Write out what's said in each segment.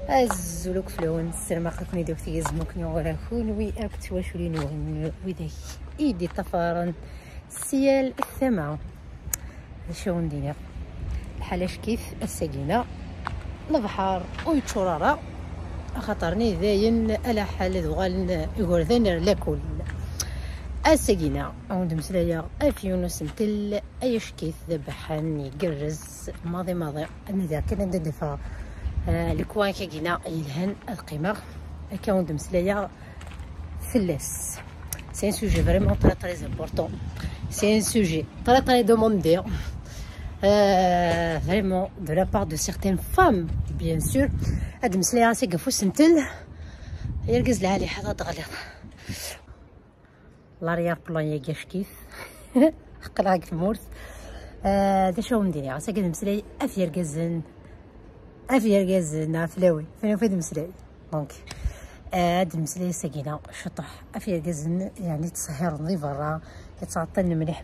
الزلوك فلون السلام عليكم دوك يزمكني ولا كون وي اكت واشولين وذاك ايدي طفران السيال الثمع شو ندير الحالاش كيف السكينه البحر ويتشرارا خاطرني داين على حال دوغال يغردان لا كل السكينه عند مسلايا افيونس نتل ايش كيف ذبحان يقرز ماضي انا ذا كنا ندفع الكوان كينا يلهن القمر كاوند مسلايا فلاس. C'est un sujet vraiment très important. C'est un sujet très demandé, vraiment de la part de certaines femmes, bien sûr. هاد مسلايا سي قفوس نتل يرقز لها لي حدا تغلط لاريار بلان يا كاش كيف قلعك في المورث. دا شو ندير ساكن مسلاي افير قزن عفلاوي فين فهاد مسلاي دونك هاد المسلاي ساكنه شطح افير قزن يعني تصهر ذي برا يتعطل مليح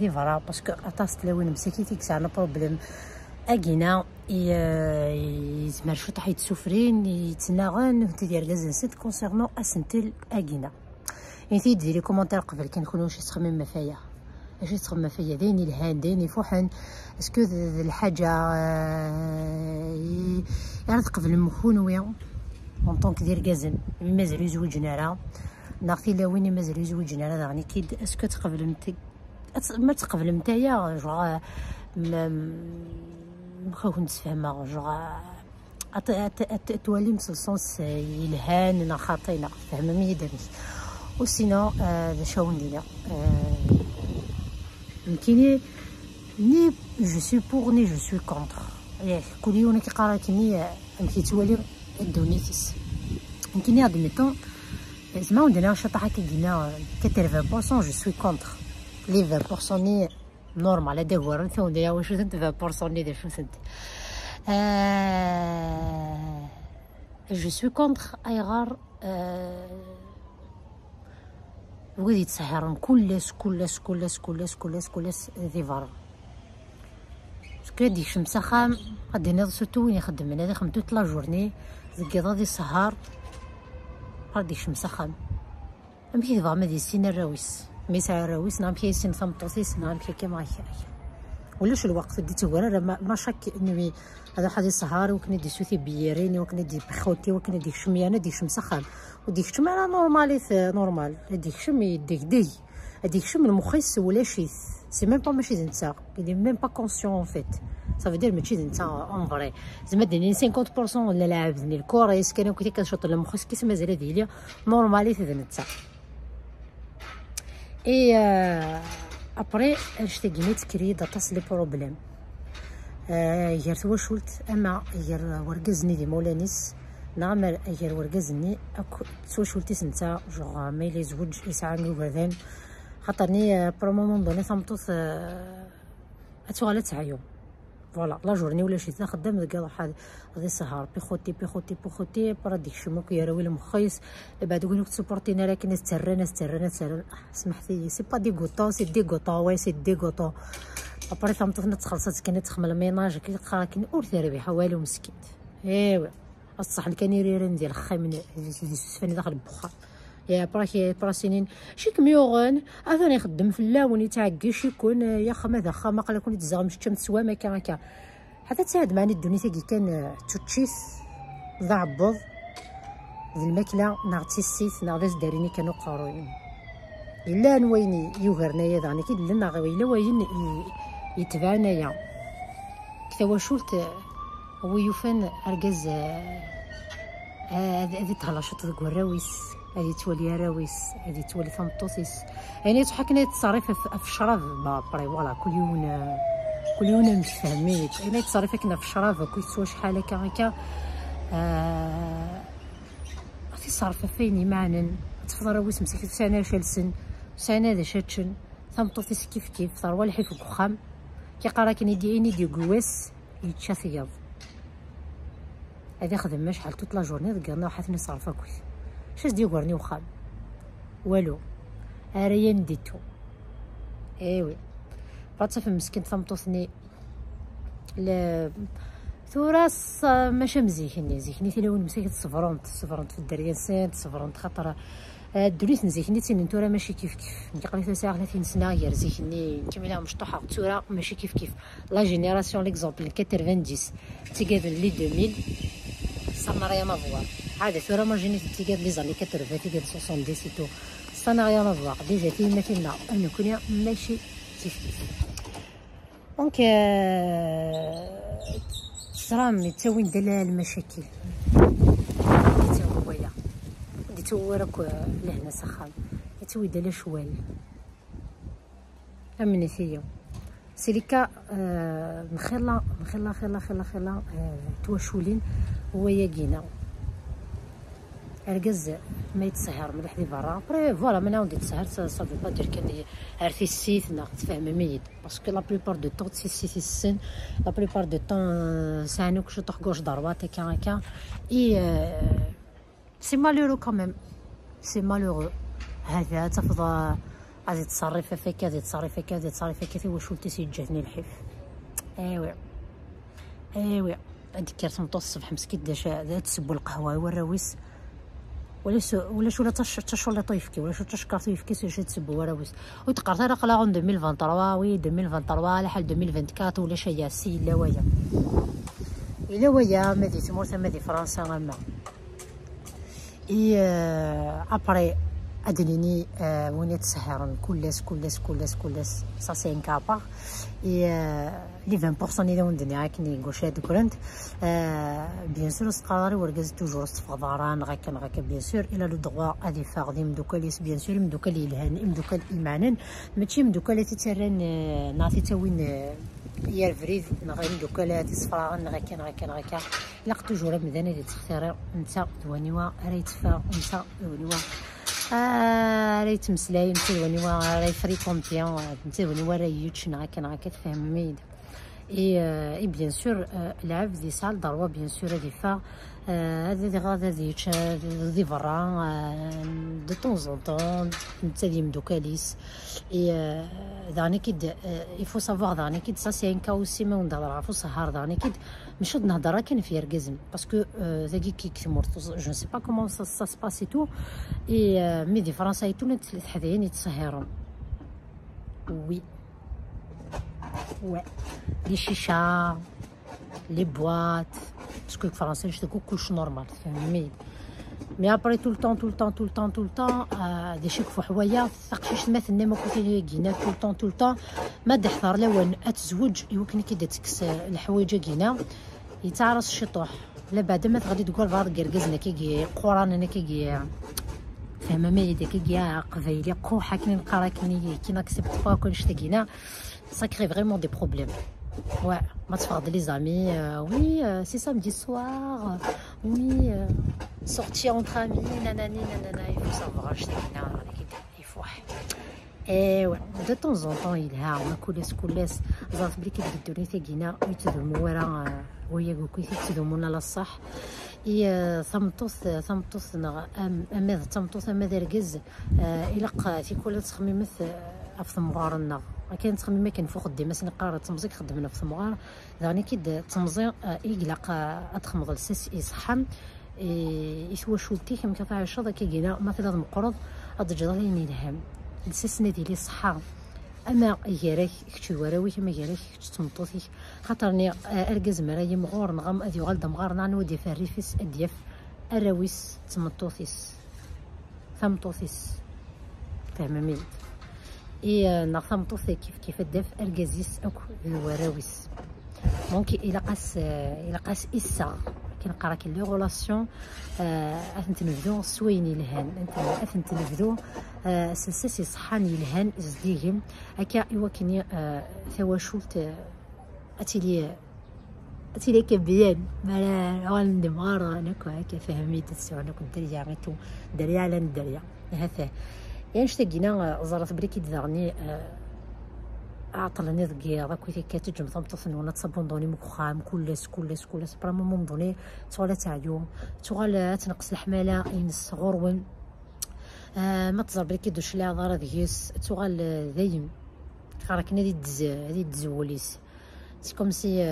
ذي برا باسكو عطاس تلاوين مساكيتي كسعنا بروبليم اكينا يزمر شطح يتسفرين يتناغن تدير قزن سنت كونسيرنو اسنتل اكينا يعني ديري كومونتير قبل كنكونوا واش تخمم ما فيا اش تخمم فيا ديني الهان ديني فوحن اسكو الحاجه يعني قبل مخونويا اون طونك دير كازن مازال يزوجنا راه ناختي لا وين مازال يزوجنا راه يعني كي اسكو تقبل ما تقبل نتايا جو مخاو نتفاهما جو تولي مسلسونس يلهان نا خاطينا فهمه مي دابا وسينو شاو ندير يمكنني ني جو سوي بور ني جو سوي كونتر ياك كل يوم كيقرا كني امشي توالي الدونيتيس يمكنني هاد ميطون زعما عندنا شطحه كيدينا 80% جو سوي كونتر لي 20% ني نورمال هذا هو راه ندير واش سنت 20% ني دير شو سنت جو سوي كونتر اي غار وغادي يتسحرن كلس ذي فار كادي شمس خام غادي نض سوتو وين يخدم من هذا خمتو طلا جورني زكي غادي السهار غادي شمس خام امشي فا ما دي سين الراويس ميسا الراويس نعم كي سين ثمطوسيس نعم كي كيما هكا ولاش الوقت دي تورا ما شك اني هذا حدي السهار وكنا دي سوتي بيريني وكنا دي بخوتي وكنا دي شميانه دي شمس خام وديك شم انا نورماليت نورمال هذيك شم يديك دي هذيك شم المخيس ولا شي سي ميم با ماشي نتا il est même pas conscient en fait ça veut dire ماشي نتا اون فري زعما ديني 50% ولا لاعبني الكوريس كانوا كنت كنشوط المخيس كيس مازال ديالي نورماليت نتا اي ابري اجتي كيميت كري داطاس لي بروبليم غير تواشولت اما غير ورقزني دي مولانيس نعمل غير ورقزني تواشولتي سنتا جوغ ميلي زوج يسعى نوبادان خاطرني برومومون دوني ثمطوط اتوغالا تعيو فوالا لا جورني ولا شي خدام ديك هذا السهر بيخوتي برا ديك شموك يا راوي المخيس بعد وين تسبورتينا راك ناس ترنا سمحتي سي با ديغوطو سي ديغوطو وي سي ديغوطو ابري ثمطوط تخلصات كانت تخمل الميناج كي قرا كاين اور ثربي حوالي مسكين ايوا الصح كان يريرن ديال خاي من سفاني داخل البخار يا برا سنين شي كميوغن انا يخدم في اللاون يتعكش يكون يا خما ذا خما قال لكم تزغم شتم تسوا ما كان هكا حتى تساعد معني الدنيا تاكي كان توتشيس ذا عبوض ذي الماكله ناغتي السيت ناغداز داريني كانوا قاروين الا نويني يوغرنايا داني كي لنا غويلا وين يتبعنايا كتا شولت هو يوفان اركاز هذه تهلاشط ذوك الراويس هذه تولي راويس هذه تولي ثمطوسيس يعني تحكنا تصريف في الشراب بري فوالا كل يوم مش فاهمين يعني تصريف كنا في الشراب كي تسوى شحال هكا عرفتي صرفه فيني معنا تفضل راويس مسكت سنه شالسن سنه ذا شاتشن ثمطوسيس كيف ثروه الحيف وخام كيقرا كني دي كواس يتشافيض هذا خدم شحال توت لا جورني دقنا وحاتني صرفه كويس شاش ديورني وخام والو اريا نديتو ايوي بغات في مسكين ثمطوثني ثورة ماشي مزيكني زيكني تلون مساكت صفرونت في الدريا سانت صفرونت خاطر الدوليت نزيكني تين تورا ماشي كيف نتي قريت ساعه 30 سنه غير زيكني كيما مشطوحه تورا ماشي كيف لا جينيراسيون ليكزومبل 90 تيقاد لي 2000 صرنا ريا ما فوار عاد تورا ما جيني تيقاد لي زاني 80 تيقاد 70 تو صرنا ريا ما فوار ديجا تيما تينا انو كونيا ماشي كيف دونك صرام تاوين دلال المشاكل تاويا تورك لهنا سخان يتوي دلا شوال امني فيا سيليكا نخلا توشولين ويا كينا الرجز ما يتسهر مليح دي برا بري فوالا من عاود يتسهر صافي با دير كان عرفتي السيت تفهم ميت باسكو لا بليبار دو طون سي السن لا بليبار دو طون سانوك شو تخكوش ضربات هكا اي سي مالورو كوميم سي مالورو هذا تفضى غادي تصرف فيك غادي تصرف فيك واش ولتي سيجاتني الحيف ايوا هاديك كارت مطوس الصبح مسكين دا تسبوا القهوه والراويس ولا شو لا تشو لا طيفكي ولا شو تشكر طيفكي سي تسبوا وراويس وتقرت راه قلاغون 2023 وي 2023 لحال 2024 ولا شي سي الا ويا مادي تمور مادي فرنسا غما اي ابري ادنيني وين يتسهرن كلاس سا سي ان كابار اي لي 20% اللي وندني راكني غوشاد كرنت بيان سور سقاري وركز توجور استفضاران غاكا بيان سور الى لو دغوا ادي فاغدي مدوكاليس بيان سور مدوكال يلهان مدوكال ايمانن ماشي مدوكال تيترن نعطي تاوين يا الفريد نغير مدوكال تصفراغن غاكا لاق توجور مدانه اللي تختار نتا دوانيوا راهي تفا نتا دوانيوا راهي تمسلاي نتا دوانيوا راهي فريكونتيون نتا دوانيوا راهي يوتشنا غاكا تفهم ميد اي بيان سور لعب دي سال ضربه بيان سور هادي فا هذا دي غادا دي برا دو طون زون طون نتا دي مدوكاليس اي داني كيد يفو سافوار داني كيد سا سي ان كا اوسي ما ندهر فو سهر داني كيد مش نهضر كان في ركزم باسكو ذاكي كي كتمرت جو سي با كومون سا سباسي تو اي مي دي فرنسا يتو حدايا يتسهرون وي لي شيشا لي بواط باسكو الفرنسي يشتكو كلشي نورمال فهمتي مي ابري طول طون دي شيك فو حوايا ثقشيش مثلنا ما كنت كينا طول طون ما دحضر لوان اتزوج يمكن كي داتكس الحوايج كينا يتعرس الشطوح لا بعد ما غادي تقول فار كركزنا كي قران انا كي فهمه ما يديك كي قبيله قوحه كي نقرا كي ناكسبت با كلشي تاكينا ça crée vraiment des problèmes. Ouais, moi tu parles des amis, oui, c'est samedi soir, oui, sortir entre amis, nanani, il faut savoir acheter, il faut. Et ouais, de temps en temps, il y a un coulis, زعما بلي كيديروا تاكينا ويتدموا ورا ويا كوكي تدمونا للصح. اي ثمطوث اما ثمطوث اما دركز الا تيكون تخميمت في ثمغارنا كاين تخميمه كنفوق خديمه سنقرا تمزيق خدمنا في ثمغار داني كيد تمزيق يقلق ادخمض السس يصحم يسوى شولتي كم كفا عشرة كيجينا مثلا مقرض ادجرين يلهم السسنه ديالي صحه اما ياراك كتشي وراوي كما ياراك تمطوثي خاطرني اركز مرايا مغور نغم ادي غالدا مغار نعنو دي فريفس اديف اراويس تمطوثيس ثمطوثيس فهمامي اي نغمطوثي كيف الدف اركازيس اكو الوراويس ممكن الى قاس إسا كنقرا كي لي غولاسيون اثنت نبدو سويني لهان انت اثنت نبدو سلسسي صحاني لهان زديهم هكا ايوا كني ثواشولت اتيلي كبيان مالا غال دمار انا هكا فهميت السؤال انا كنت جامعتو دريا على الدريا هذا يعني شتاقينا زرت بريكي دارني عطلني ذكي راكو كاتجم ثمطثن ولا تصبندوني مكخام كلس برا مومون دوني تغال تاعيو تغال تنقص الحماله ينس غرون ما تزر بريكي دوش لا دار ذيس تغال ذايم راك هادي تزوليس سي كوم سي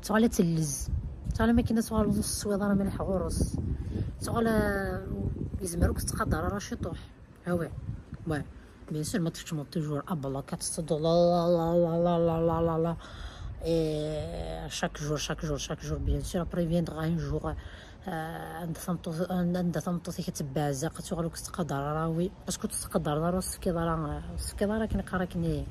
شغل تلز شغل ما كاين شغل السويضه راه مليح غورس شغل يزمروك تقدر راه شطوح هوا واه بيان سور ما تفهموا توجور ابلا كتصدوا لا لا لا لا لا لا لا chaque jour bien sûr après viendra un jour عند ثمطوطي كتبازق تغلوك تقدر راوي باسكو تقدر راه السكيضه راه كنقرا كني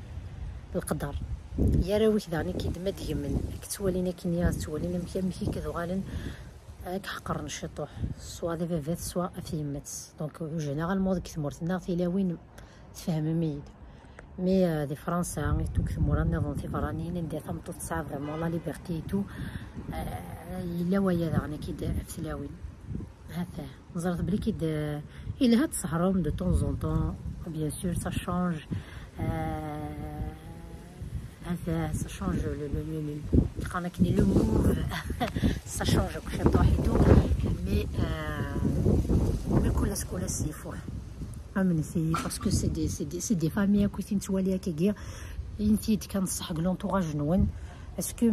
القدر يا راوي كذا كيدما ديمن كتولينا كنيا تولينا مكي كذغالن كحقر نشطوح سوا دي فيفيت سوا افيمت دونك جينيرالمون كثمورتنا تيلاوين تفهم ميد مي دي فرنسا تو كثمورا نظن تيفرانيين ندير ثمطوط تسعة فريمون لا ليبرتي تو الا ويا داغنا كيد تلاوين هذا نظرت بلي كيد الا هاد السهرهم دو طون زون طون بيان سور سا شونج هذا سا شونج كيقالنا كني لو موف سا شونج كل طاحيتو مي كل سيفوح امن سي باسكو سي دي فامي كويتين تواليا كيغير انتي كنصح لونطوراج نون اسكو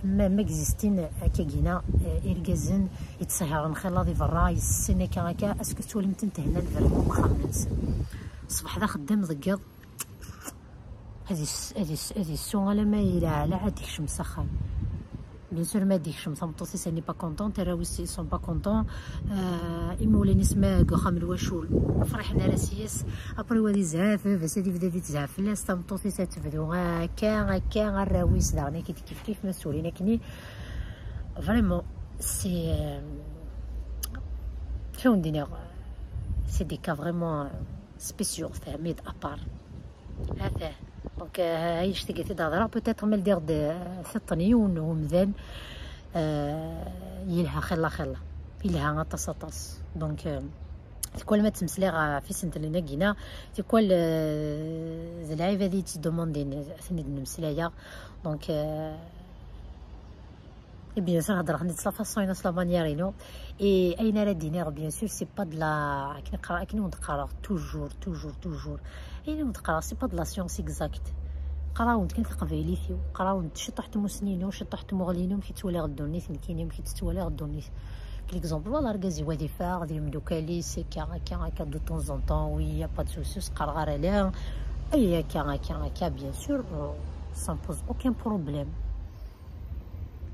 ما اكزيستين كيغينا اركازن يتسهر نخيلا دي فرا يسني كاكا اسكو تولي متنتهنا الفريمون خامنس الصباح ذا خدام ضقيض هذه السؤال ما يلا على عادك شمس خام بيان سور ما ديكش مطوطي ساني با كونطون تراويسي سون با كونطون ايمولي نسمع خام الواشول فرحنا راسياس ابري ولي زعاف بس هادي بدا تزعف لاس مطوطي تتبدو هكا الراويس داغني كيف مسؤولين كني فريمون سي شنو ندير سي دي كا فريمون سبيسيور فهميد ابار هذا دونك هاي شتي تهضر بوتيتر مال دير ثطني ومذان يلها خلا يلها غطاس دونك كل ما تمسلي في سنت لنا كينا كل العيب هذه تدوموندين ثني نمسلايا دونك بيان سور هضر خني لا فاصون لا مانييرينو اي اين راه دينير بيان سور سي با دلا كنقرا نقرا توجور اين نقرا سي با دلا سيونس اكزاكت قراو كان القبايلي فيو قراو شطحت مسنينو شطحت مغلينو مشيت تولي غدو نيت مكيني مشيت تولي غدو نيت كليكزومبل والله ركازي وادي فار ديال مدوكالي سي كا دو طون زون طون وي يا با دو سوسوس قرا غير لا اي كا بيان سور سان بوز اوكين بروبليم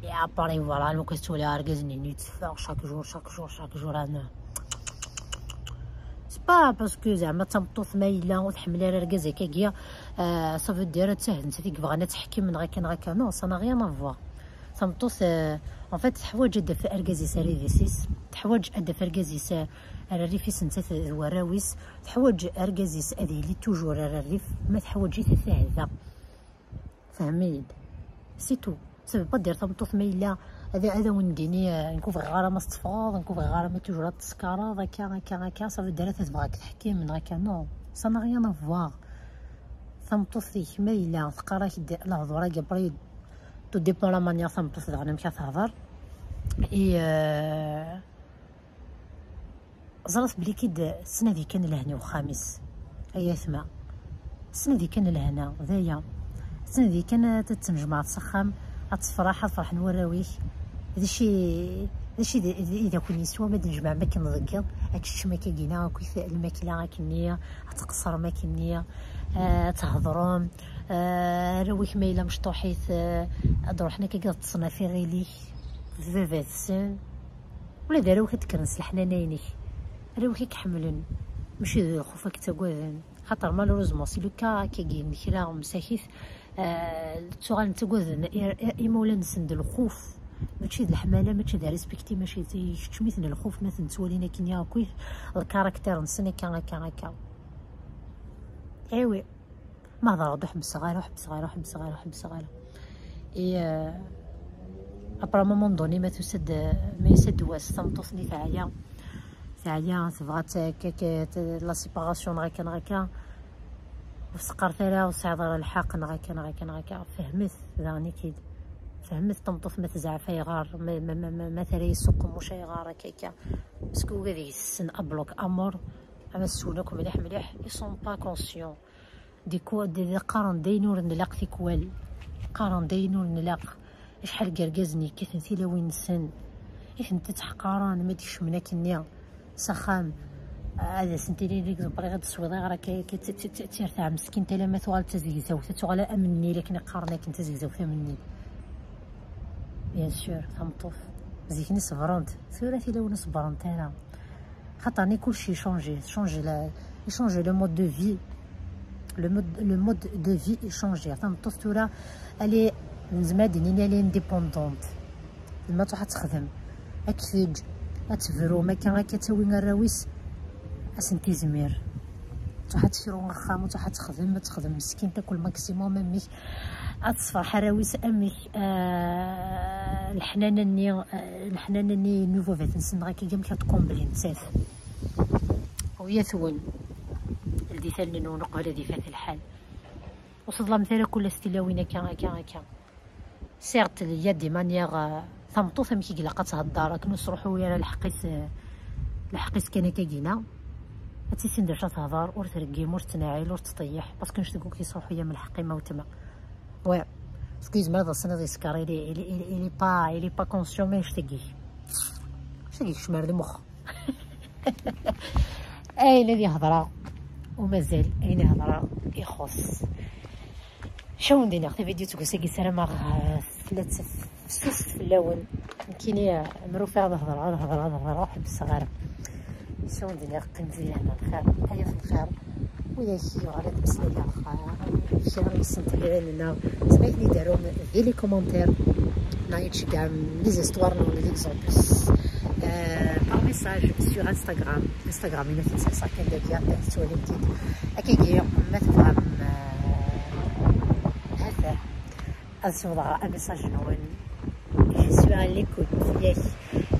et après voilà لو كتولي عرقزني نيتفاق شاك جور انا سي با باسكو زعما تمطوط مايله وتحمل راه ركاز هكاكيا صافي دير تسهل انت فيك بغينا تحكي من غير نو سا نا غيان افوا تمطوط ان فيت تحواج دا في اركازيس ريفيسيس تحواج دا في اركازيس الريفيس انت وراويس تحواج اركازيس هذه اللي توجور الريف ما تحواجي هذا فهميد سي تو سي با دير تمطوط مايله هذا وين ديني نكون في غرامه استفاض نكون في غرامه توجور تسكاره هكا صافي دارت تبغاك تحكي من هكا نو سا نا غيان افوار تمطوط فيك مايله تقرا كدير الهضره كبري تو ديبون لا مانيير تمطوط دغنا مشى تهضر اي زرت بلي كيد السنه دي كان لهنا وخامس اي ثما السنه دي كان لهنا ذايا السنه دي كان تتنجمع تسخم اتفرح نوراويك هادشي اذا كون يسوى ما نجمع ما كنضكر هادشي ما كاينه كيف الماكله كنيه تقصر ما كنيه تهضروا راويك مايله مشطوحيت ادرو حنا كتصنع في غيلي في السن ولا داروك تكرنس الحنانينك راويك كحملن ماشي خوفك تاكوذن خاطر مالوروزمون سي لو كا كاين كرا مساكيت تغال نتاكوذن ايمولا نسند الخوف ماشي د الحماله ماشي د ريسبكتي ماشي تشميتنا الخوف مثلا تولينا كينيا كيف الكاركتير نسني كا ايوي ما هضر وضح بصغيره اي ابرا مومون دوني ما يسد واس تمطوطني تعيا تبغى لا سيباراسيون غاكا وسقرت لها وصعد الحق غاكا فهمت راني كيد فهمت تمطوط ما تزعف يغار ما ثري سوق مش يغار هكاكا باسكو هذه السن ابلوك امور اما سولك مليح اي سون با كونسيون دي قارن دينور نلاق في كوال قارن دينور نلاق شحال كركزني كيفنتي وين نسن كيفنت تحقران ما ديكش منا كنيا سخام هذا سنتيني ليك زبري غاد السويضه راك تيرتاع مسكين تلا ما توال تزيزاو تتغلا امني لكن قارناك انت زيزاو مني بيان سور تمطوف زيكني صبرنت ثلاثي لو صبرنت انا خاطرني كلشي شونجي لو مود دو في le mode de vie est changé. تمطوف تورا الي زمادني الي انديبوندونت ما تروح تخدم اكفيج اتفرو ما كان كتسوي الراويس اسنتي زمير تروح تشرو خام وتروح تخدم ما تخدم مسكين تاكل ماكسيموم امك اتصفى حراويس امك الحنانني نوفو فات نسن غاكي كيما كتكومبلين ساف ويا ثون الدي ثاني نقول هذه فات الحال وصدلا مثلا كل ستيلاوينا كان سيرت ليا دي مانيير ثمطوث مكي قلقات تهضر راك نروحو ويا الحقيس كان كاكينا هاتي درجه تهضر ور ترقيم ور تناعيل ور تطيح باسكو نشتكو كيصروحو يا من الحقيمه وتما وي سكيز ما السنه دي سكاري الي با كونسيون ما نشتكيش شمار المخ اي الذي هضره ومازال اين هضره يخص شو ندير في فيديو تقول ساكي سلام ثلاثه فسوس في اللون يمكن مروفه هضره واحد بالصغيره شو ندير قيمت لي هنا الخير هيا في الخير ويا شي غير تبسل لي الخير شي غير نستمتع لنا سمعتني داروا في لي كومونتير نايتش كاع لي زيستوار ولا لي زومبلس par message sur Instagram إلا تنسى كان دابيا تولي جديد أكيد ما تفهم هذا الصوره ميساج نون جو على ليكوت ياك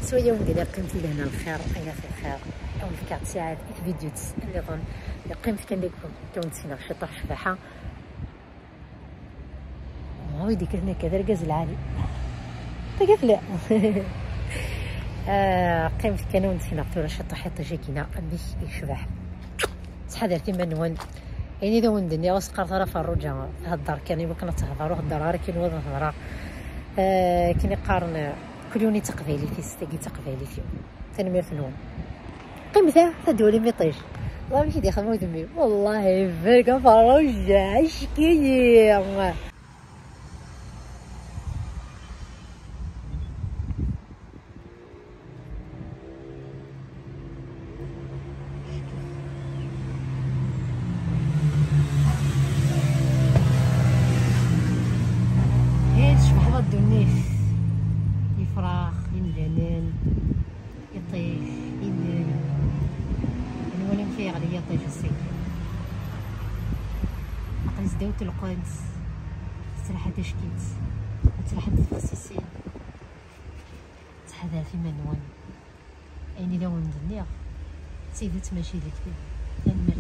سويا وندير قيمتي لهنا الخير انا في الخير او الكارت ساعات فيديو اللي ظن قيمتي كان لكم كونتينا شي طرح شباحه هو يذكرنا كذا الغاز العالي طيب لا قيمتي كانوا نسينا طول شي طحيط جاكينا مش يشبح صحا درتي منون يعني اذا وندني وسقر طرا فروجا هالدار كان يمكن تهضروا هالدار كاين وين الهضره كاين يقارن كل يوم تقبيلي في ستيكي تقبيلي فيه تنمير في النوم قيمتها تدولي ميطيش والله ماشي دي خدمه ودمي والله فرقه فروجا اشكي يفرح يندنن يطيش يندن نولي مشي غادي يطيش السيد عقلي زداوت القدس سلاحة تشكيت سلاحة التخصيصين تحذر في منون عيني لو ندنيا سيدت ماشي لك فيه تنمر